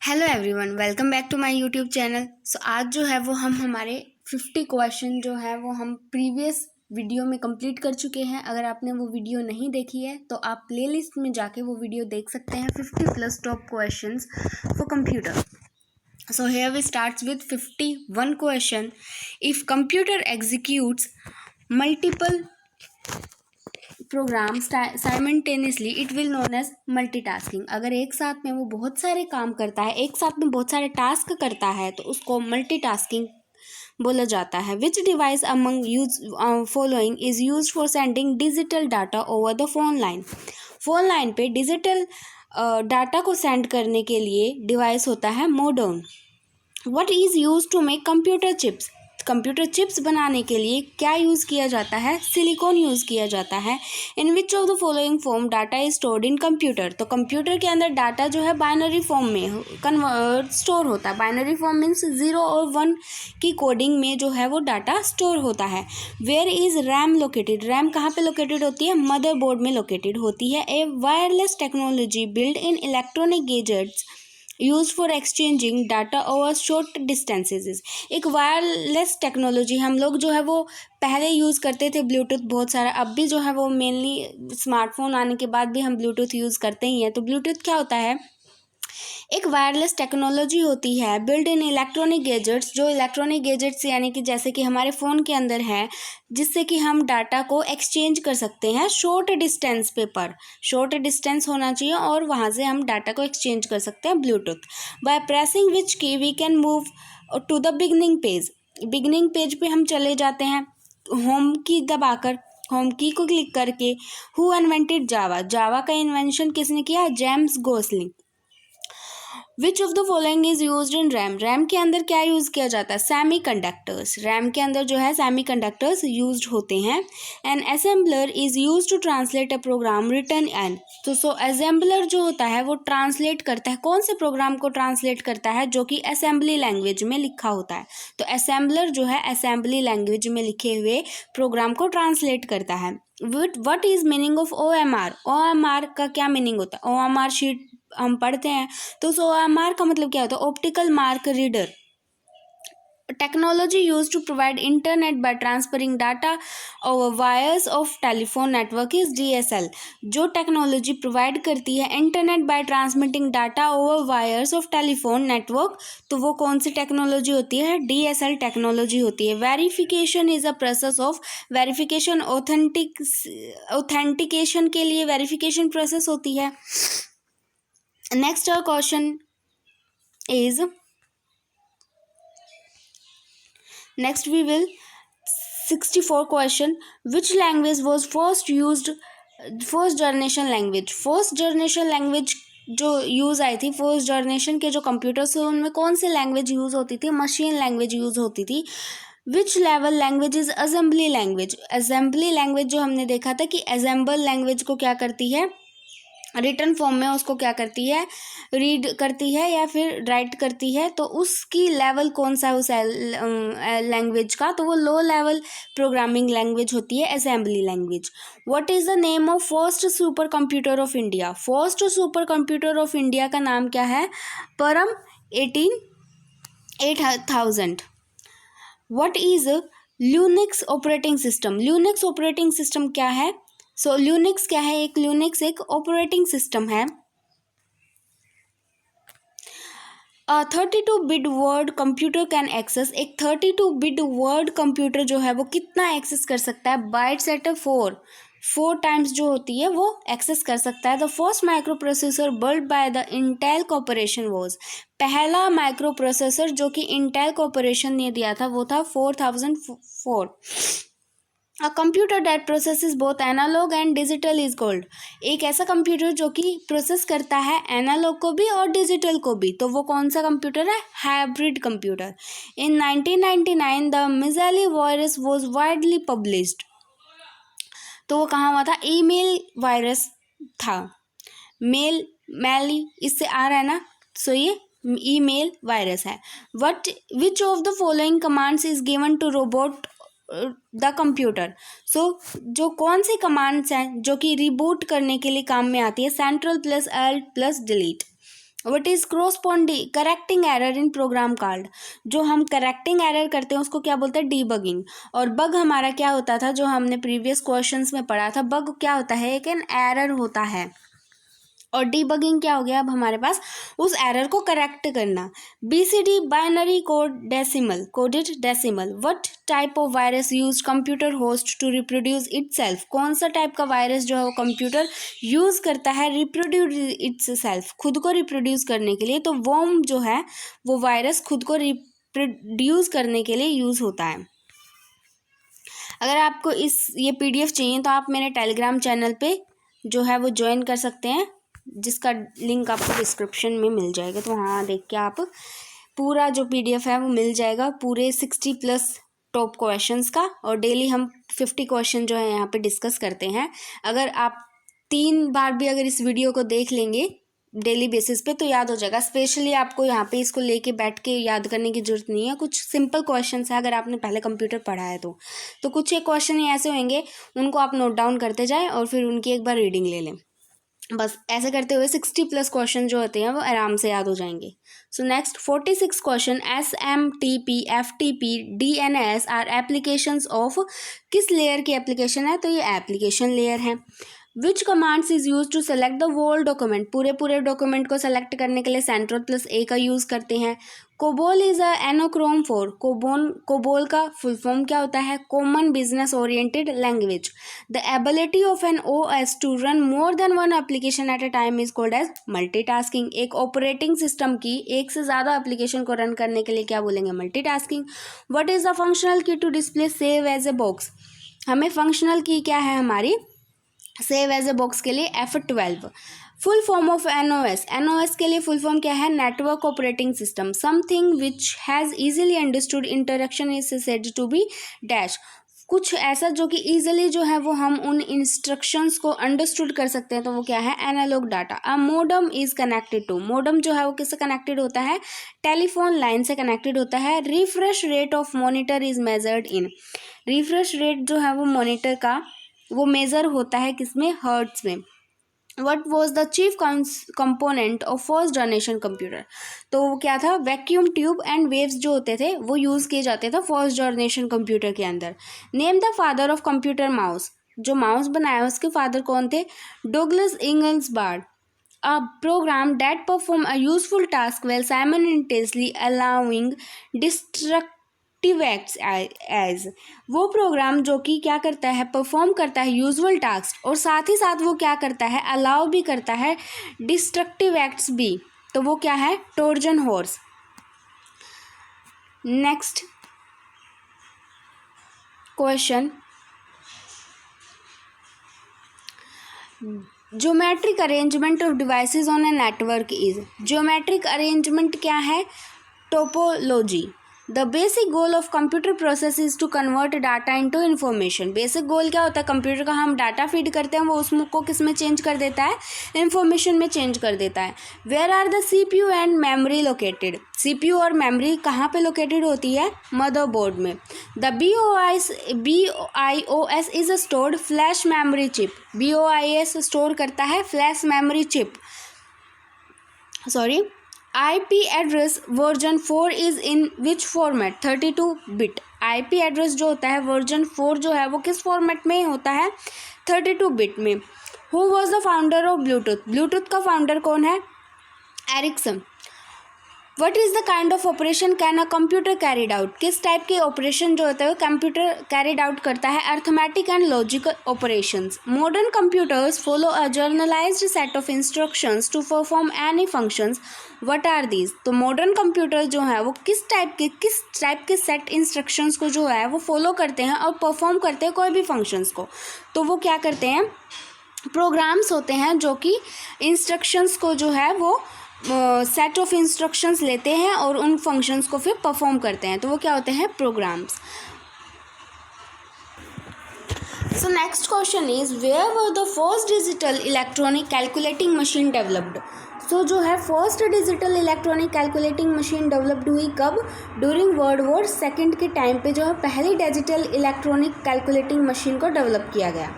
Hello everyone, welcome back to my YouTube channel. So आज जो है वो हम हमारे 50 क्वेश्चन जो है वो हम प्रीवियस वीडियो में कंप्लीट कर चुके हैं। अगर आपने वो वीडियो नहीं देखी है तो आप प्लेलिस्ट में जाके वो वीडियो देख सकते हैं। 50 plus top questions for computer. So here we starts with 51 question. If computer executes multiple program simultaneously it will known as multitasking. अगर एक साथ में वो बहुत सारे काम करता है, एक साथ में बहुत सारे टास्क करता है तो उसको मल्टीटास्किंग बोला जाता है। Which device among use following is use for sending digital data over the phone line. Phone line पे डिजिटल डाटा को सेंड करने के लिए डिवाइस होता है modem. What is use to make computer chips. Computer chips बनाने के लिए क्या यूज़ किया जाता है? सिलिकॉन यूज़ किया जाता है। In which of the following form data is stored in computer. तो कंप्यूटर के अंदर डाटा जो है बाइनरी फॉर्म में स्टोर होता है। बाइनरी फॉर्म मीन्स 0 और 1 की कोडिंग में जो है वो डाटा स्टोर होता है। Where is RAM located. RAM कहाँ पे लोकेटेड होती है? मदरबोर्ड में लोकेटेड होती है। A wireless technology build in electronic gadgets use for exchanging data over short distances. एक वायरलेस टेक्नोलॉजी हम लोग जो है वो पहले यूज़ करते थे ब्लूटूथ बहुत सारा। अब भी जो है वो मेनली स्मार्टफोन आने के बाद भी हम ब्लूटूथ यूज़ करते ही हैं। तो ब्लूटूथ क्या होता है? एक वायरलेस टेक्नोलॉजी होती है बिल्ड इन इलेक्ट्रॉनिक गैजेट्स, जो इलेक्ट्रॉनिक गैजेट्स यानी कि जैसे कि हमारे फ़ोन के अंदर है, जिससे कि हम डाटा को एक्सचेंज कर सकते हैं शॉर्ट डिस्टेंस पे। पर शॉर्ट डिस्टेंस होना चाहिए और वहाँ से हम डाटा को एक्सचेंज कर सकते हैं Bluetooth. Bye pressing which key we can move to the beginning page. Beginning page पे हम चले जाते हैं होम की दबाकर, होम की को क्लिक करके। हु इन्वेंटेड जावा। जावा का इन्वेंशन किसने किया? James Gosling. Which of the following is use in RAM. RAM के अंदर क्या यूज़ किया जाता है? Semi conductors. रैम के अंदर जो है सेमी कंडक्टर्स यूज होते हैं। An assembler is use to translate a program written in. तो सो असेंबलर जो होता है वो ट्रांसलेट करता है। कौन से प्रोग्राम को ट्रांसलेट करता है? जो कि असेंबली लैंग्वेज में लिखा होता है। तो असेंबलर जो है असेंबली लैंग्वेज में लिखे हुए प्रोग्राम को ट्रांसलेट करता है। What is meaning of OMR। OMR का क्या मीनिंग होता है? OMR शीट हम पढ़ते हैं तो OMR का मतलब क्या होता है? Optical mark reader. Technology use to provide internet by transferring data over wires of telephone network is DSL। जो टेक्नोलॉजी प्रोवाइड करती है internet by transmitting data over wires of telephone network, तो वो कौन सी टेक्नोलॉजी होती है? DSL टेक्नोलॉजी होती है। Verification is a process of verification. Authentication के लिए वेरिफिकेशन प्रोसेस होती है। Next question is, next we will 64 question. Which language was first used? First generation language. First generation language जो यूज़ आई थी, फर्स्ट जनरेशन के जो कंप्यूटर्स थे उनमें कौन सी लैंग्वेज यूज़ होती थी? मशीन लैंग्वेज यूज़ होती थी। Which level language is assembly language. Assembly language जो हमने देखा था कि असेंबल लैंग्वेज को क्या करती है? रिटर्न फॉर्म में उसको क्या करती है? रीड करती है या फिर राइट करती है। तो उसकी लेवल कौन सा है उस लैंग्वेज का? तो वो लो लेवल प्रोग्रामिंग लैंग्वेज होती है, assembly language. What is the name of first super computer of India. First super computer of India का नाम क्या है? Param 8000। What is Linux operating system. Linux operating system क्या है? सो ल्यूनिक्स क्या है? एक ल्यूनिक्स एक ऑपरेटिंग सिस्टम है। 32 bit word computer can access. एक 32 बिट वर्ड कंप्यूटर जो है वो कितना एक्सेस कर सकता है? बाइट्स एट 4 टाइम्स जो होती है वो एक्सेस कर सकता है। The first micro processor built by the Intel corporation was. पहला माइक्रो प्रोसेसर जो कि इंटेल कॉर्पोरेशन ने दिया था वो था 4004। A computer that processes both analog and digital is called. एक ऐसा कंप्यूटर जो कि प्रोसेस करता है एनालॉग को भी और डिजिटल को भी, तो वो कौन सा कंप्यूटर है? Hybrid computer. In 1999 the missile virus was widely published. तो वो कहाँ हुआ था? ईमेल वायरस था। मेली इससे आ रहा है ना, सो ये ईमेल वायरस है। Which of the following commands is given to robot the computer. So जो कौन सी कमांड्स हैं जो कि रिबूट करने के लिए काम में आती है? Central plus alt plus delete. What is corresponding correcting error in program called, जो हम करेक्टिंग एरर करते हैं उसको क्या बोलते हैं, डीबगिंग। और बग हमारा क्या होता था, जो हमने प्रीवियस क्वेश्चंस में पढ़ा था, बग क्या होता है, एक एन एरर होता है। और डीबगिंग क्या हो गया, अब हमारे पास उस एरर को करेक्ट करना। BCD binary coded decimal. What type of virus use computer host to reproduce itself, कौन सा टाइप का वायरस जो है वो कंप्यूटर यूज करता है रिप्रोड्यूस इटसेल्फ, खुद को रिप्रोड्यूस करने के लिए। तो वर्म जो है वो वायरस खुद को रिप्रोड्यूस करने के लिए यूज होता है। अगर आपको ये पीडीएफ चाहिए तो आप मेरे टेलीग्राम चैनल पे जो है वो ज्वाइन कर सकते हैं, जिसका लिंक आपको डिस्क्रिप्शन में मिल जाएगा। तो वहाँ देख के आप पूरा जो पीडीएफ है वो मिल जाएगा, पूरे 60+ टॉप क्वेश्चंस का। और डेली हम 50 क्वेश्चन जो है यहाँ पे डिस्कस करते हैं। अगर आप 3 बार भी अगर इस वीडियो को देख लेंगे डेली बेसिस पे तो याद हो जाएगा। स्पेशली आपको यहाँ पे इसको लेके बैठ के याद करने की जरूरत नहीं है, कुछ सिंपल क्वेश्चंस है अगर आपने पहले कंप्यूटर पढ़ा है तो कुछ एक क्वेश्चन ऐसे होंगे, उनको आप नोट डाउन करते जाएं और फिर उनकी एक बार रीडिंग ले लें। बस ऐसे करते हुए 60+ क्वेश्चन जो होते हैं वो आराम से याद हो जाएंगे। So next 46 question, SMTP, FTP, DNS are applications of, किस लेयर की एप्लीकेशन है, तो ये एप्लीकेशन लेयर है। Which commands is use to select the whole document, पूरे डॉक्यूमेंट को सेलेक्ट करने के लिए Ctrl+A का यूज करते हैं। COBOL is a acronym for, COBOL का फुल फॉर्म क्या होता है, common business oriented language. The ability of an OS to run more then one application at a time is called as multitasking. एक operating system की एक से ज़्यादा application को रन करने के लिए क्या बोलेंगे, multitasking. What is the functional key to display save as a box, हमें फंक्शनल की क्या है हमारी, सेव एज ए बॉक्स के लिए F12। Full form of NOS के लिए फुल फॉर्म क्या है, network operating system. Something which has easily understood interaction is said to be dash, कुछ ऐसा जो कि ईजिली जो है वो हम उन इंस्ट्रक्शंस को अंडरस्टूड कर सकते हैं, तो वो क्या है, analog data. A modem is connected to, modem जो है वो किससे कनेक्टेड होता है, टेलीफोन लाइन से कनेक्टेड होता है। Refresh rate of monitor is measured in, refresh rate जो है वो मॉनिटर का वो मेज़र होता है किसमें, हर्ट्स में। What was the chief component of first generation computer, तो वो क्या था, वैक्यूम ट्यूब एंड वेव्स जो होते थे वो यूज़ किए जाते थे फर्स्ट जनरेशन कंप्यूटर के अंदर। Name the father of computer mouse, जो माउस बनाया उसके फादर कौन थे, Douglas इंगल्सबर्ग। A program that perform a useful task while simultaneously allowing destructive acts as, वो प्रोग्राम जो कि क्या करता है, परफॉर्म करता है यूजुअल टास्क और साथ ही साथ वो क्या करता है, अलाउ भी करता है डिस्ट्रक्टिव एक्ट्स भी, तो वो क्या है, Trojan horse. Next question, geometric arrangement of devices on a network is, geometric arrangement क्या है, topology. The basic goal of computer process is to convert data into information, basic goal क्या होता है कंप्यूटर का, हम डाटा फीड करते हैं वो उसको किस में चेंज कर देता है, इन्फॉर्मेशन में चेंज कर देता है। Where are the CPU and memory located, CPU और मेमोरी कहाँ पे लोकेटेड होती है, मदरबोर्ड में। The BIOS is a stored flash memory chip, BIOS store करता है flash memory chip, sorry. IP address version 4 is in which format, 32 bit. IP address जो होता है वर्जन 4 जो है वो किस फॉर्मेट में होता है, 32 बिट में। Who was the founder of Bluetooth, Bluetooth का फाउंडर कौन है, Ericsson. What is the kind of operation can a computer carried out, किस टाइप के ऑपरेशन जो होता है वो कंप्यूटर कैरिड आउट करता है, arithmetic and logical operations. Modern computers follow a generalized set of instructions to perform any functions, what are these, तो modern computer जो है वो किस टाइप के सेट इंस्ट्रक्शंस को जो है वो फॉलो करते हैं और परफॉर्म करते हैं कोई भी फंक्शंस को, तो वो क्या करते हैं, प्रोग्राम्स होते हैं जो कि इंस्ट्रक्शंस को जो है वो सेट ऑफ इंस्ट्रक्शंस लेते हैं और उन फंक्शंस को फिर परफॉर्म करते हैं, तो वो क्या होते हैं, programs. So next question is where were the first digital electronic calculating machine developed, so जो है first digital electronic calculating machine developed हुई कब, ड्यूरिंग वर्ल्ड वॉर सेकेंड के टाइम पे जो है पहली डिजिटल इलेक्ट्रॉनिक कैलकुलेटिंग मशीन को डेवलप किया गया।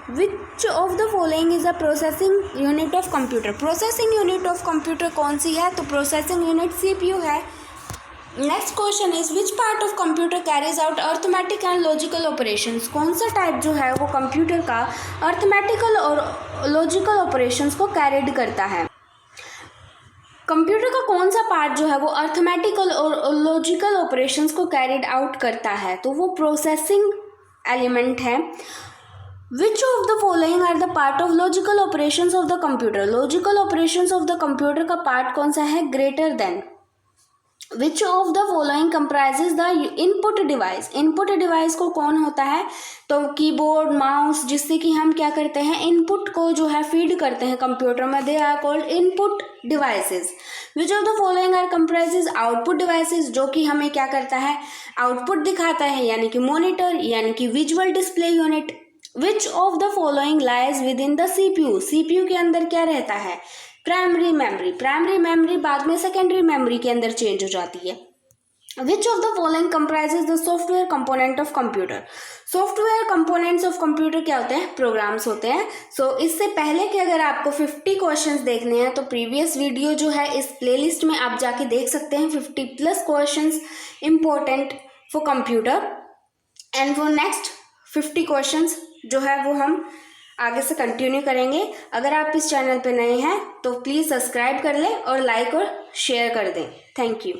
Which of the following is a processing unit of computer. Processing unit of computer कौन सी है, तो प्रोसेसिंग यूनिट CPU है। Next question is which part of computer carries out arithmetic and logical operations. कौन सा type जो है वो कंप्यूटर का अर्थमेटिकल और लॉजिकल ऑपरेशंस को कैरिड करता है। कंप्यूटर का कौन सा पार्ट जो है वो अर्थमेटिकल और लॉजिकल ऑपरेशंस को कैरिड आउट करता है, तो वो प्रोसेसिंग एलिमेंट है। Which of the following are the part of logical operations of the computer. Logical operations of the computer का पार्ट कौन सा है, greater than. Which of the following comprises the input device. Input device को कौन होता है, तो keyboard, mouse, जिससे कि हम क्या करते हैं, इनपुट को जो है फीड करते हैं कंप्यूटर में, they are called input devices. Which of the following are comprises output devices, जो कि हमें क्या करता है, आउटपुट दिखाता है, यानी कि मॉनिटर, यानी कि visual display unit. Which of the following lies with in the CPU। CPU के अंदर क्या रहता है, प्राइमरी मेमोरी। प्राइमरी मेमोरी बाद में सेकेंडरी मेमोरी के अंदर चेंज हो जाती है। Which of the following comprises the software component of computer. Software components of computer क्या होते हैं, प्रोग्राम्स होते हैं। इससे पहले कि अगर आपको 50 क्वेश्चंस देखने हैं तो प्रीवियस वीडियो जो है इस प्लेलिस्ट में आप जाके देख सकते हैं। 50+ questions important for computer and for next 50 questions जो है वो हम आगे से कंटिन्यू करेंगे। अगर आप इस चैनल पे नए हैं तो प्लीज़ सब्सक्राइब कर लें और लाइक और शेयर कर दें। Thank you.